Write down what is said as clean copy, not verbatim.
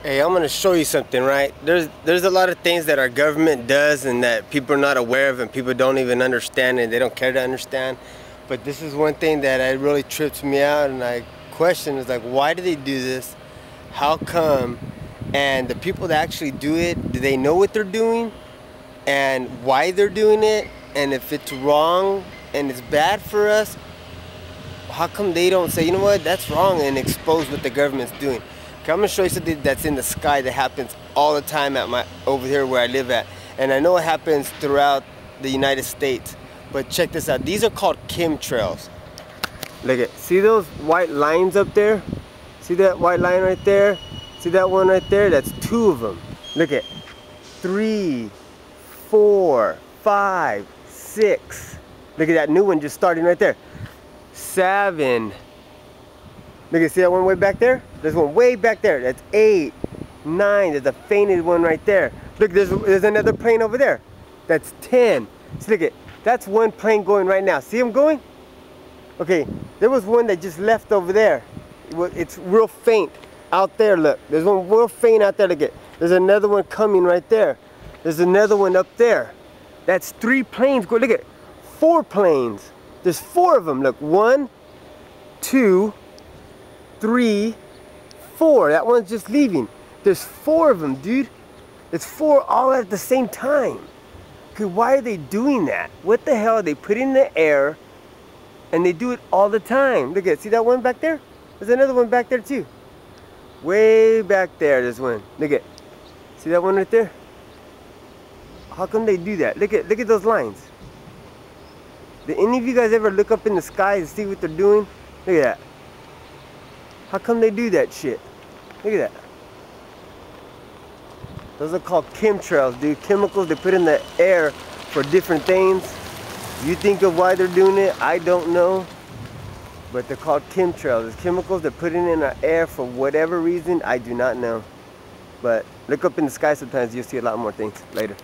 Hey, I'm gonna show you something, right? There's a lot of things that our government does and that people are not aware of and people don't even understand and they don't care to understand. But this is one thing that it really trips me out and I question is like, why do they do this? How come? And the people that actually do it, do they know what they're doing and why they're doing it? And if it's wrong and it's bad for us, how come they don't say, you know what, that's wrong, and expose what the government's doing? Okay, I'm gonna show you something that's in the sky that happens all the time at over here where I live at. And I know it happens throughout the United States. But check this out. These are called chemtrails. Look at, see those white lines up there? See that white line right there? See that one right there? That's 2 of them. Look at 3, 4, 5, 6. Look at that new one just starting right there. 7. Look at, see that one way back there? There's one way back there. That's 8, 9. There's a fainted one right there. Look, there's another plane over there. That's 10. See, look at, that's one plane going right now. See him going? Okay, there was one that just left over there. It's real faint out there. Look, there's one real faint out there. Look at, there's another one coming right there. There's another one up there. That's 3 planes going. Look at, 4 planes. There's 4 of them. Look, 1, 2, 3, 4. That one's just leaving. There's 4 of them, dude. It's 4 all at the same time. Okay, why are they doing that? What the hell? They put in the air and they do it all the time. Look at, see that one back there? There's another one back there too. Way back there, there's one. Look at, see that one right there? How come they do that? Look at those lines. Did any of you guys ever look up in the sky and see what they're doing? Look at that. How come they do that shit? Look at that. Those are called chemtrails, dude. Chemicals they put in the air for different things. You think of why they're doing it, I don't know. But they're called chemtrails. It's chemicals they're putting in the air for whatever reason, I do not know. But look up in the sky sometimes, you'll see a lot more things later.